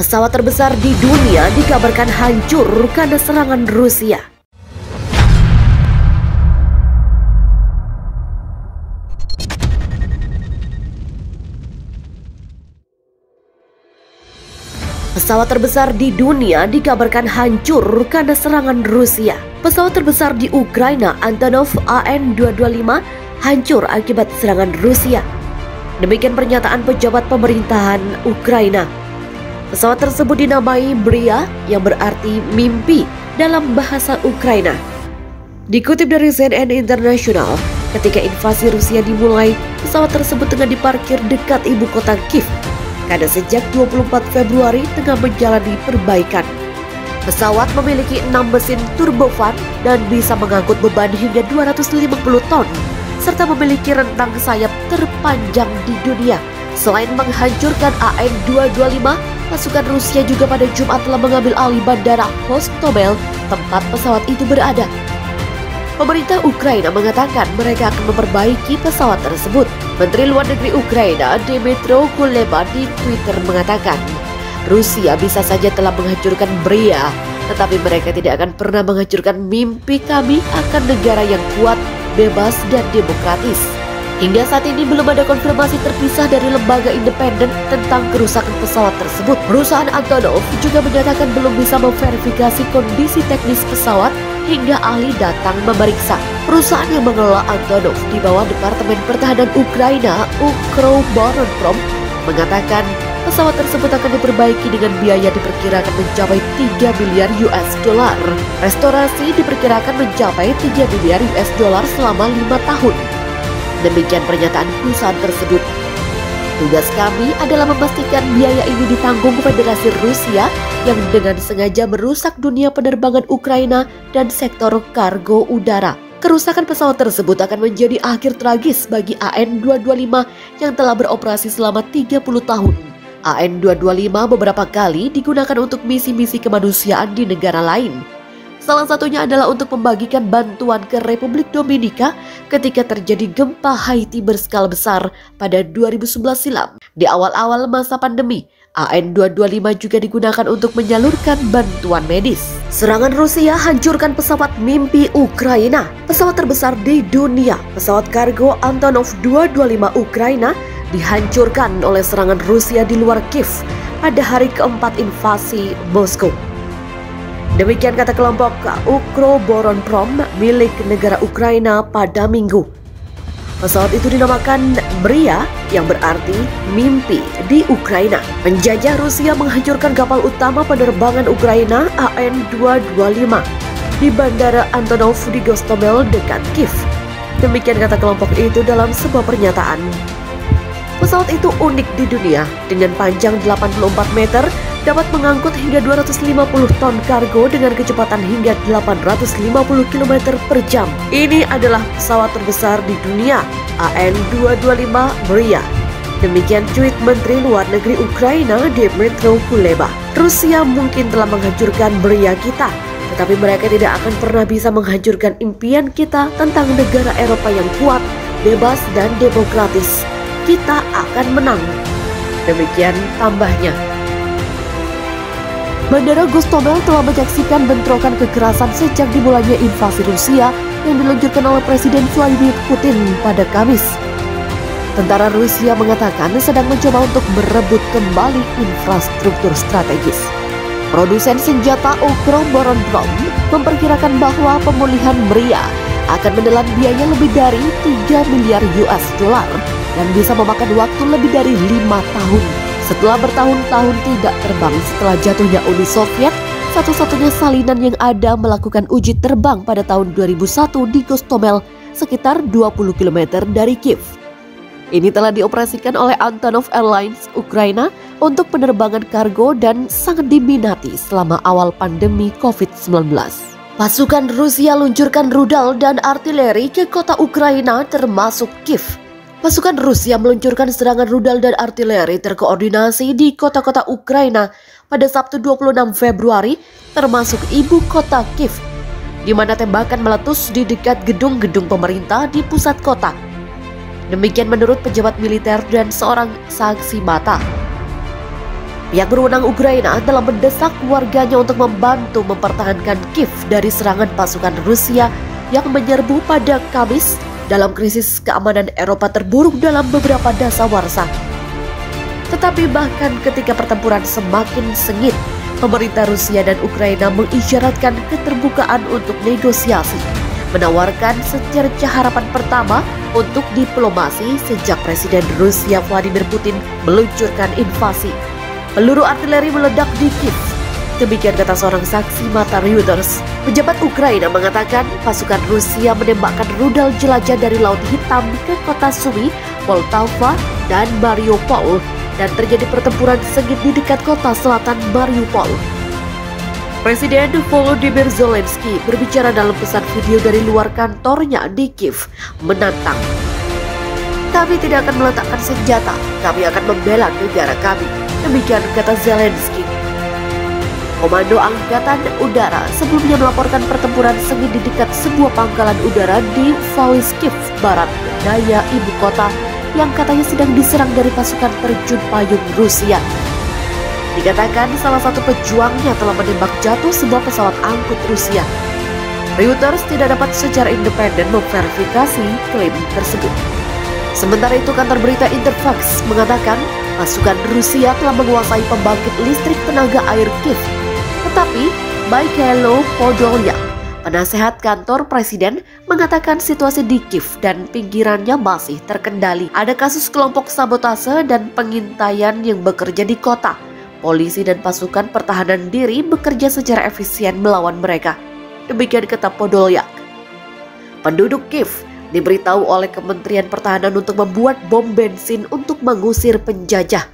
Pesawat terbesar di dunia dikabarkan hancur karena serangan Rusia. Pesawat terbesar di dunia dikabarkan hancur karena serangan Rusia. Pesawat terbesar di Ukraina, Antonov AN-225, hancur akibat serangan Rusia. Demikian pernyataan pejabat pemerintahan Ukraina. Pesawat tersebut dinamai Bria yang berarti mimpi dalam bahasa Ukraina. Dikutip dari CNN International, ketika invasi Rusia dimulai, pesawat tersebut tengah diparkir dekat ibu kota Kiev karena sejak 24 Februari tengah menjalani perbaikan. Pesawat memiliki 6 mesin turbofan dan bisa mengangkut beban hingga 250 ton, serta memiliki rentang sayap terpanjang di dunia. Selain menghancurkan AN-225, pasukan Rusia juga pada Jumat telah mengambil alih bandara Hostomel, tempat pesawat itu berada. Pemerintah Ukraina mengatakan mereka akan memperbaiki pesawat tersebut. Menteri Luar Negeri Ukraina, Dmytro Kuleba, di Twitter mengatakan, Rusia bisa saja telah menghancurkan Bria, tetapi mereka tidak akan pernah menghancurkan mimpi kami akan negara yang kuat, bebas, dan demokratis. Hingga saat ini belum ada konfirmasi terpisah dari lembaga independen tentang kerusakan pesawat tersebut. Perusahaan Antonov juga menyatakan belum bisa memverifikasi kondisi teknis pesawat hingga ahli datang memeriksa. Perusahaan yang mengelola Antonov di bawah Departemen Pertahanan Ukraina, Ukroboronprom, mengatakan pesawat tersebut akan diperbaiki dengan biaya diperkirakan mencapai 3 miliar US dollar. Restorasi diperkirakan mencapai 3 miliar US dollar selama 5 tahun. Demikian pernyataan perusahaan tersebut. Tugas kami adalah memastikan biaya ini ditanggung Federasi Rusia yang dengan sengaja merusak dunia penerbangan Ukraina dan sektor kargo udara. Kerusakan pesawat tersebut akan menjadi akhir tragis bagi AN-225 yang telah beroperasi selama 30 tahun. AN-225 beberapa kali digunakan untuk misi-misi kemanusiaan di negara lain. Salah satunya adalah untuk membagikan bantuan ke Republik Dominika ketika terjadi gempa Haiti berskala besar pada 2011 silam. Di awal-awal masa pandemi, AN-225 juga digunakan untuk menyalurkan bantuan medis. Serangan Rusia hancurkan pesawat mimpi Ukraina, pesawat terbesar di dunia. Pesawat kargo Antonov 225 Ukraina dihancurkan oleh serangan Rusia di luar Kiev pada hari keempat invasi Moskow. Demikian kata kelompok Ukroboronprom milik negara Ukraina pada Minggu. Pesawat itu dinamakan Bria yang berarti mimpi di Ukraina. Penjajah Rusia menghancurkan kapal utama penerbangan Ukraina AN-225 di Bandara Antonov di Gostomel dekat Kiev. Demikian kata kelompok itu dalam sebuah pernyataan. Pesawat itu unik di dunia dengan panjang 84 meter, dapat mengangkut hingga 250 ton kargo dengan kecepatan hingga 850 km per jam. Ini adalah pesawat terbesar di dunia, AN-225 Bria. Demikian tweet Menteri Luar Negeri Ukraina, Dmytro Kuleba. Rusia mungkin telah menghancurkan Bria kita, tetapi mereka tidak akan pernah bisa menghancurkan impian kita tentang negara Eropa yang kuat, bebas, dan demokratis. Kita akan menang. Demikian tambahnya. Bandara Gostomel telah menyaksikan bentrokan kekerasan sejak dimulainya invasi Rusia yang diluncurkan oleh Presiden Vladimir Putin pada Kamis. Tentara Rusia mengatakan sedang mencoba untuk merebut kembali infrastruktur strategis. Produsen senjata Ukroboronprom memperkirakan bahwa pemulihan Bria akan menelan biaya lebih dari 3 miliar US dollar dan bisa memakan waktu lebih dari 5 tahun. Setelah bertahun-tahun tidak terbang setelah jatuhnya Uni Soviet, satu-satunya salinan yang ada melakukan uji terbang pada tahun 2001 di Gostomel, sekitar 20 km dari Kiev. Ini telah dioperasikan oleh Antonov Airlines Ukraina untuk penerbangan kargo dan sangat diminati selama awal pandemi COVID-19. Pasukan Rusia luncurkan rudal dan artileri ke kota Ukraina termasuk Kiev. Pasukan Rusia meluncurkan serangan rudal dan artileri terkoordinasi di kota-kota Ukraina pada Sabtu 26 Februari, termasuk ibu kota Kiev, di mana tembakan meletus di dekat gedung-gedung pemerintah di pusat kota. Demikian menurut pejabat militer dan seorang saksi mata. Pihak berwenang Ukraina telah mendesak warganya untuk membantu mempertahankan Kiev dari serangan pasukan Rusia yang menyerbu pada Kamis dalam krisis keamanan Eropa terburuk dalam beberapa dasawarsa. Tetapi bahkan ketika pertempuran semakin sengit, pemerintah Rusia dan Ukraina mengisyaratkan keterbukaan untuk negosiasi, menawarkan secercah harapan pertama untuk diplomasi sejak Presiden Rusia Vladimir Putin meluncurkan invasi. Peluru artileri meledak di Kiev. Demikian kata seorang saksi mata Reuters. Pejabat Ukraina mengatakan pasukan Rusia menembakkan rudal jelajah dari Laut Hitam ke kota Sumy, Poltava, dan Mariupol, dan terjadi pertempuran sengit di dekat kota selatan Mariupol. Presiden Volodymyr Zelensky berbicara dalam pesan video dari luar kantornya di Kiev, menantang. Kami tidak akan meletakkan senjata, kami akan membela negara kami. Demikian kata Zelensky. Komando Angkatan Udara sebelumnya melaporkan pertempuran sengit di dekat sebuah pangkalan udara di Valiskiv, barat daya ibu kota, yang katanya sedang diserang dari pasukan terjun payung Rusia. Dikatakan salah satu pejuangnya telah menembak jatuh sebuah pesawat angkut Rusia. Reuters tidak dapat secara independen memverifikasi klaim tersebut. Sementara itu, kantor berita Interfax mengatakan pasukan Rusia telah menguasai pembangkit listrik tenaga air Kiev. Tetapi, Mikhailo Podolyak, penasehat kantor presiden, mengatakan situasi di Kiev dan pinggirannya masih terkendali. Ada kasus kelompok sabotase dan pengintaian yang bekerja di kota. Polisi dan pasukan pertahanan diri bekerja secara efisien melawan mereka. Demikian kata Podolyak. Penduduk Kiev diberitahu oleh Kementerian Pertahanan untuk membuat bom bensin untuk mengusir penjajah.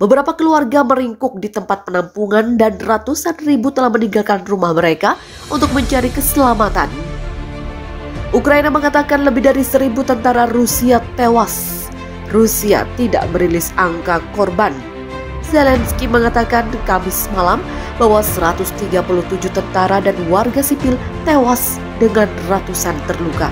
Beberapa keluarga meringkuk di tempat penampungan dan ratusan ribu telah meninggalkan rumah mereka untuk mencari keselamatan. Ukraina mengatakan lebih dari 1.000 tentara Rusia tewas. Rusia tidak merilis angka korban. Zelensky mengatakan Kamis malam bahwa 137 tentara dan warga sipil tewas dengan ratusan terluka.